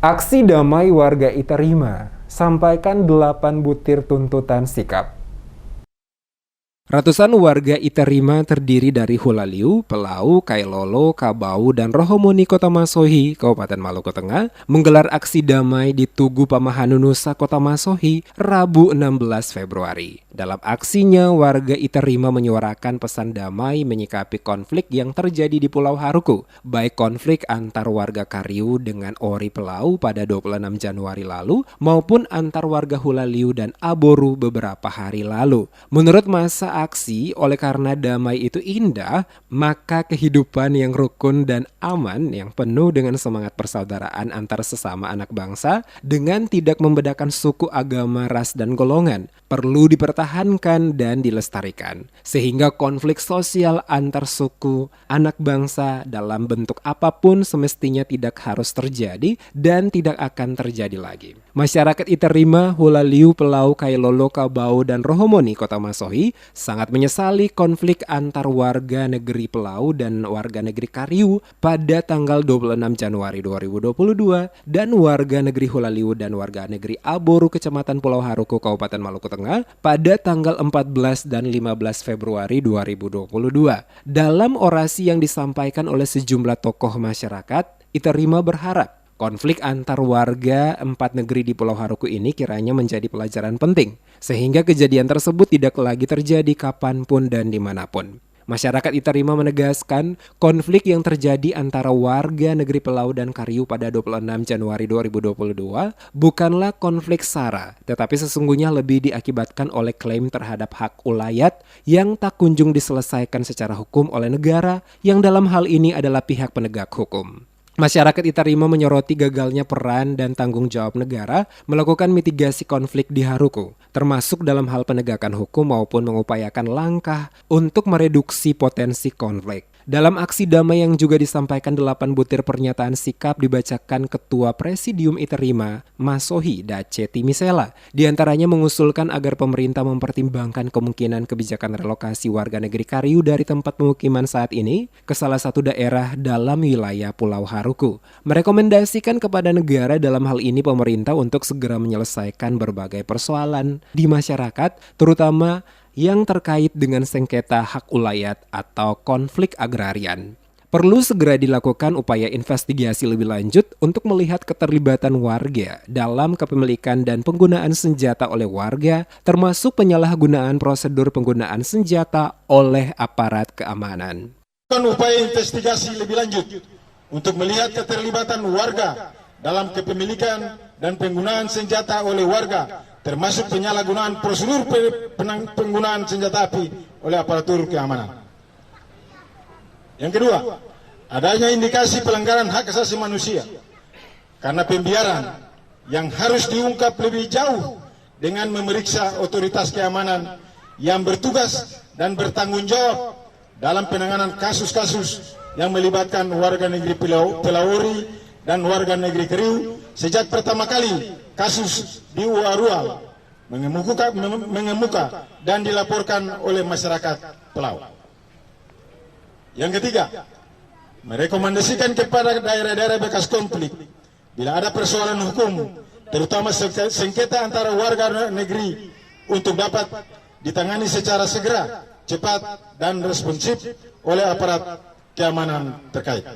Aksi damai warga Iterima, sampaikan 8 butir tuntutan sikap. Ratusan warga Iterima terdiri dari Hulaliu, Pelau, Kailolo, Kabau, dan Rohomoni Kota Masohi, Kabupaten Maluku Tengah, menggelar aksi damai di Tugu Pamahanunusa, Kota Masohi, Rabu 16 Februari. Dalam aksinya, warga Iterima menyuarakan pesan damai menyikapi konflik yang terjadi di Pulau Haruku, baik konflik antar warga Kariu dengan Ori Pelau pada 26 Januari lalu, maupun antar warga Hulaliu dan Aboru beberapa hari lalu. Menurut masa aksi, oleh karena damai itu indah, maka kehidupan yang rukun dan aman yang penuh dengan semangat persaudaraan antar sesama anak bangsa dengan tidak membedakan suku, agama, ras, dan golongan perlu dipertahankan dan dilestarikan. Sehingga konflik sosial antar suku, anak bangsa dalam bentuk apapun semestinya tidak harus terjadi dan tidak akan terjadi lagi. Masyarakat Iterima, Hulaliu, Pelau, Kailolo, Kabau, dan Rohomoni Kota Masohi sangat menyesali konflik antar warga negeri Pelau dan warga negeri Kariu pada tanggal 26 Januari 2022 dan warga negeri Hulaliu dan warga negeri Aboru Kecamatan Pulau Haruku Kabupaten Maluku Tengah pada tanggal 14 dan 15 Februari 2022. Dalam orasi yang disampaikan oleh sejumlah tokoh masyarakat, Iterima berharap konflik antar warga 4 negeri di Pulau Haruku ini kiranya menjadi pelajaran penting, sehingga kejadian tersebut tidak lagi terjadi kapanpun dan dimanapun. Masyarakat Iterima menegaskan konflik yang terjadi antara warga negeri Pelau dan Kariu pada 26 Januari 2022 bukanlah konflik SARA, tetapi sesungguhnya lebih diakibatkan oleh klaim terhadap hak ulayat yang tak kunjung diselesaikan secara hukum oleh negara yang dalam hal ini adalah pihak penegak hukum. Masyarakat Iterima menyoroti gagalnya peran dan tanggung jawab negara melakukan mitigasi konflik di Haruku, termasuk dalam hal penegakan hukum maupun mengupayakan langkah untuk mereduksi potensi konflik. Dalam aksi damai yang juga disampaikan 8 butir pernyataan sikap dibacakan Ketua Presidium Iterima, Masohi Dace Timisela. Di antaranya mengusulkan agar pemerintah mempertimbangkan kemungkinan kebijakan relokasi warga negeri Kariu dari tempat pemukiman saat ini ke salah satu daerah dalam wilayah Pulau Haruku. Merekomendasikan kepada negara, dalam hal ini pemerintah, untuk segera menyelesaikan berbagai persoalan di masyarakat, terutama yang terkait dengan sengketa hak ulayat atau konflik agrarian. Perlu segera dilakukan upaya investigasi lebih lanjut untuk melihat keterlibatan warga dalam kepemilikan dan penggunaan senjata oleh warga, termasuk penyalahgunaan prosedur penggunaan senjata oleh aparat keamanan. Upaya investigasi lebih lanjut untuk melihat keterlibatan warga dalam kepemilikan dan penggunaan senjata oleh warga, termasuk penyalahgunaan prosedur penggunaan senjata api oleh aparatur keamanan. Yang kedua, adanya indikasi pelanggaran hak asasi manusia karena pembiaran yang harus diungkap lebih jauh dengan memeriksa otoritas keamanan yang bertugas dan bertanggung jawab dalam penanganan kasus-kasus yang melibatkan warga negeri Pelauri dan warga negeri Kariu sejak pertama kali kasus di Uarual mengemuka dan dilaporkan oleh masyarakat Pelau. Yang ketiga, merekomendasikan kepada daerah-daerah bekas konflik bila ada persoalan hukum, terutama sengketa antara warga negeri, untuk dapat ditangani secara segera, cepat, dan responsif oleh aparat keamanan terkait.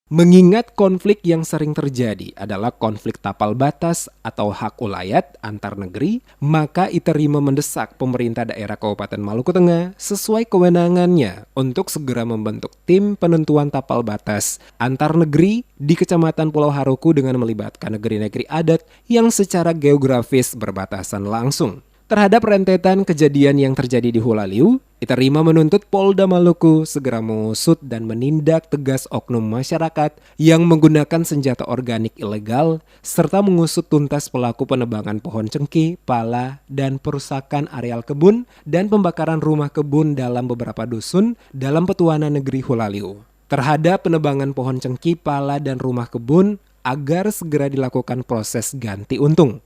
Mengingat konflik yang sering terjadi adalah konflik tapal batas atau hak ulayat antar negeri, maka Iterima mendesak pemerintah daerah Kabupaten Maluku Tengah sesuai kewenangannya untuk segera membentuk tim penentuan tapal batas antar negeri di Kecamatan Pulau Haruku dengan melibatkan negeri-negeri adat yang secara geografis berbatasan langsung. Terhadap rentetan kejadian yang terjadi di Hulaliu, Iterima menuntut Polda Maluku segera mengusut dan menindak tegas oknum masyarakat yang menggunakan senjata organik ilegal, serta mengusut tuntas pelaku penebangan pohon cengkeh, pala, dan perusakan areal kebun dan pembakaran rumah kebun dalam beberapa dusun dalam Petuanan Negeri Hulaliu. Terhadap penebangan pohon cengkeh, pala, dan rumah kebun agar segera dilakukan proses ganti untung.